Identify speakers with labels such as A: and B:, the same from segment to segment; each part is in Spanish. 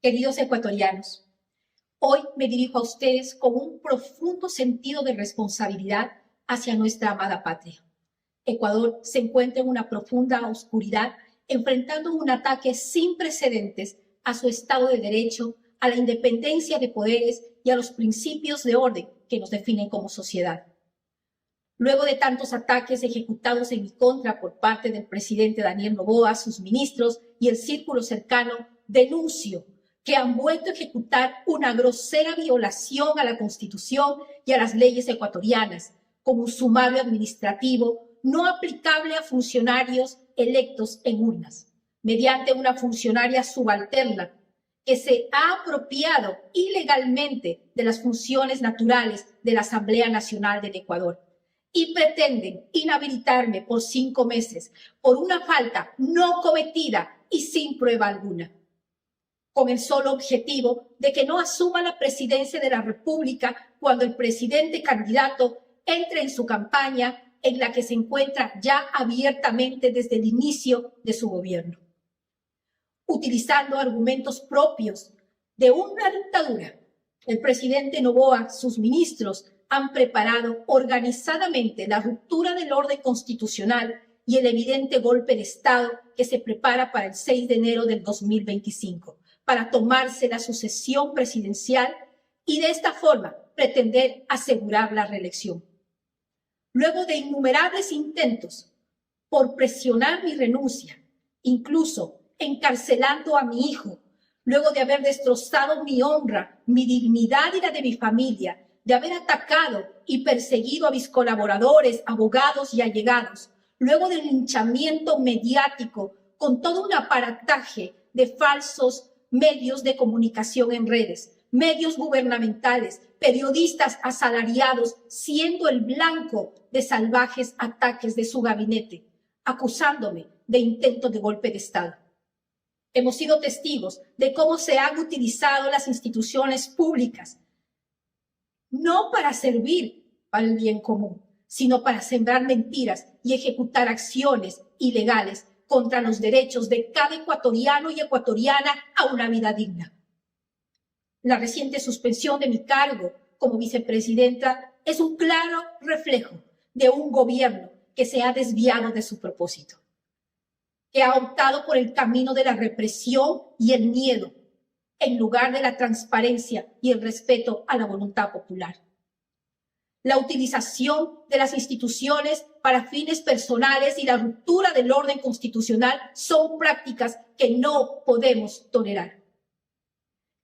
A: Queridos ecuatorianos, hoy me dirijo a ustedes con un profundo sentido de responsabilidad hacia nuestra amada patria. Ecuador se encuentra en una profunda oscuridad, enfrentando un ataque sin precedentes a su Estado de Derecho, a la independencia de poderes y a los principios de orden que nos definen como sociedad. Luego de tantos ataques ejecutados en mi contra por parte del presidente Daniel Noboa, sus ministros y el círculo cercano, denuncio que han vuelto a ejecutar una grosera violación a la Constitución y a las leyes ecuatorianas, con un sumario administrativo no aplicable a funcionarios electos en urnas, mediante una funcionaria subalterna que se ha apropiado ilegalmente de las funciones naturales de la Asamblea Nacional del Ecuador y pretenden inhabilitarme por 5 meses por una falta no cometida y sin prueba alguna, con el solo objetivo de que no asuma la presidencia de la República cuando el presidente candidato entre en su campaña, en la que se encuentra ya abiertamente desde el inicio de su gobierno. Utilizando argumentos propios de una dictadura, el presidente Noboa, sus ministros, han preparado organizadamente la ruptura del orden constitucional y el evidente golpe de Estado que se prepara para el 6 de enero del 2025, para tomarse la sucesión presidencial y de esta forma pretender asegurar la reelección. Luego de innumerables intentos por presionar mi renuncia, incluso encarcelando a mi hijo, luego de haber destrozado mi honra, mi dignidad y la de mi familia, de haber atacado y perseguido a mis colaboradores, abogados y allegados, luego del linchamiento mediático con todo un aparataje de falsos medios de comunicación en redes, medios gubernamentales, periodistas asalariados, siendo el blanco de salvajes ataques de su gabinete, acusándome de intento de golpe de Estado. Hemos sido testigos de cómo se han utilizado las instituciones públicas, no para servir para el bien común, sino para sembrar mentiras y ejecutar acciones ilegales contra los derechos de cada ecuatoriano y ecuatoriana a una vida digna. La reciente suspensión de mi cargo como vicepresidenta es un claro reflejo de un gobierno que se ha desviado de su propósito, que ha optado por el camino de la represión y el miedo, en lugar de la transparencia y el respeto a la voluntad popular. La utilización de las instituciones para fines personales y la ruptura del orden constitucional son prácticas que no podemos tolerar.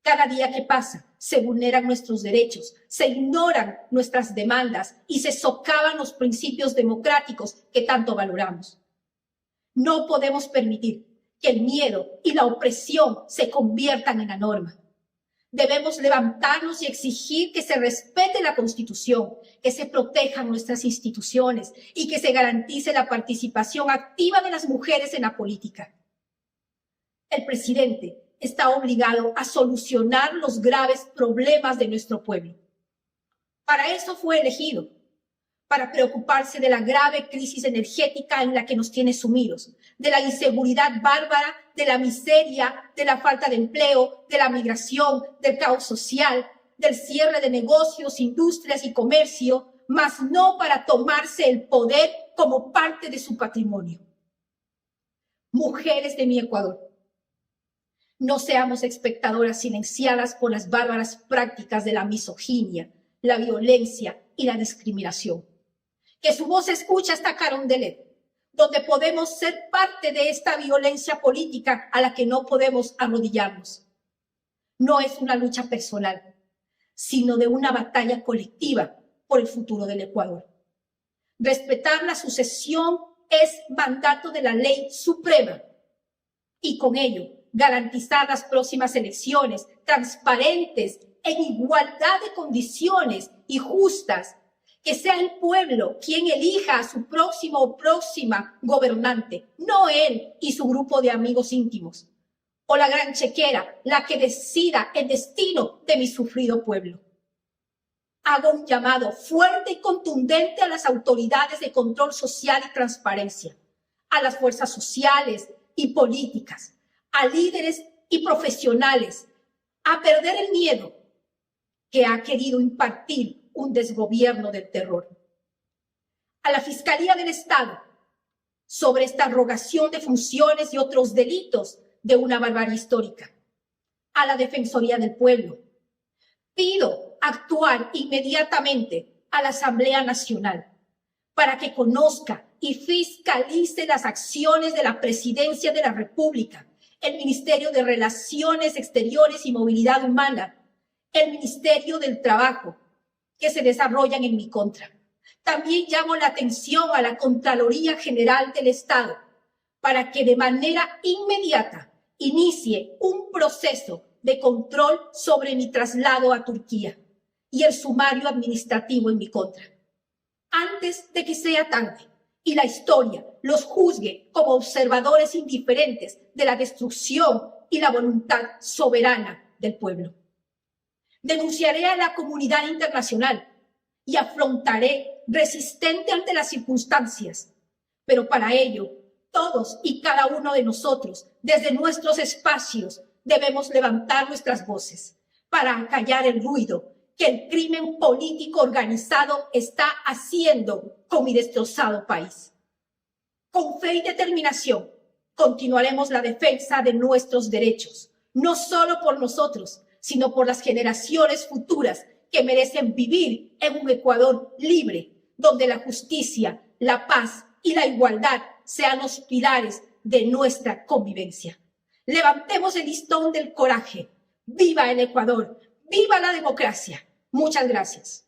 A: Cada día que pasa se vulneran nuestros derechos, se ignoran nuestras demandas y se socavan los principios democráticos que tanto valoramos. No podemos permitir que el miedo y la opresión se conviertan en la norma. Debemos levantarnos y exigir que se respete la Constitución, que se protejan nuestras instituciones y que se garantice la participación activa de las mujeres en la política. El presidente está obligado a solucionar los graves problemas de nuestro pueblo. Para eso fue elegido, para preocuparse de la grave crisis energética en la que nos tiene sumidos, de la inseguridad bárbara, de la miseria, de la falta de empleo, de la migración, del caos social, del cierre de negocios, industrias y comercio, mas no para tomarse el poder como parte de su patrimonio. Mujeres de mi Ecuador, no seamos espectadoras silenciadas por las bárbaras prácticas de la misoginia, la violencia y la discriminación. Que su voz se escuche hasta Carondelet, donde podemos ser parte de esta violencia política a la que no podemos arrodillarnos. No es una lucha personal, sino de una batalla colectiva por el futuro del Ecuador. Respetar la sucesión es mandato de la ley suprema y con ello garantizar las próximas elecciones transparentes, en igualdad de condiciones y justas, que sea el pueblo quien elija a su próximo o próxima gobernante, no él y su grupo de amigos íntimos, o la gran chequera, la que decida el destino de mi sufrido pueblo. Hago un llamado fuerte y contundente a las autoridades de control social y transparencia, a las fuerzas sociales y políticas, a líderes y profesionales, a perder el miedo que ha querido impartir un desgobierno del terror. A la Fiscalía del Estado, sobre esta rogación de funciones y otros delitos de una barbarie histórica. A la Defensoría del Pueblo, pido actuar inmediatamente a la Asamblea Nacional para que conozca y fiscalice las acciones de la Presidencia de la República, el Ministerio de Relaciones Exteriores y Movilidad Humana, el Ministerio del Trabajo, que se desarrollan en mi contra. También llamo la atención a la Contraloría General del Estado para que de manera inmediata inicie un proceso de control sobre mi traslado a Turquía y el sumario administrativo en mi contra, antes de que sea tarde y la historia los juzgue como observadores indiferentes de la destrucción y la voluntad soberana del pueblo. Denunciaré a la comunidad internacional y afrontaré resistente ante las circunstancias, pero para ello todos y cada uno de nosotros, desde nuestros espacios, debemos levantar nuestras voces para acallar el ruido que el crimen político organizado está haciendo con mi destrozado país. Con fe y determinación continuaremos la defensa de nuestros derechos, no solo por nosotros, sino por las generaciones futuras que merecen vivir en un Ecuador libre, donde la justicia, la paz y la igualdad sean los pilares de nuestra convivencia. Levantemos el listón del coraje. ¡Viva el Ecuador! ¡Viva la democracia! Muchas gracias.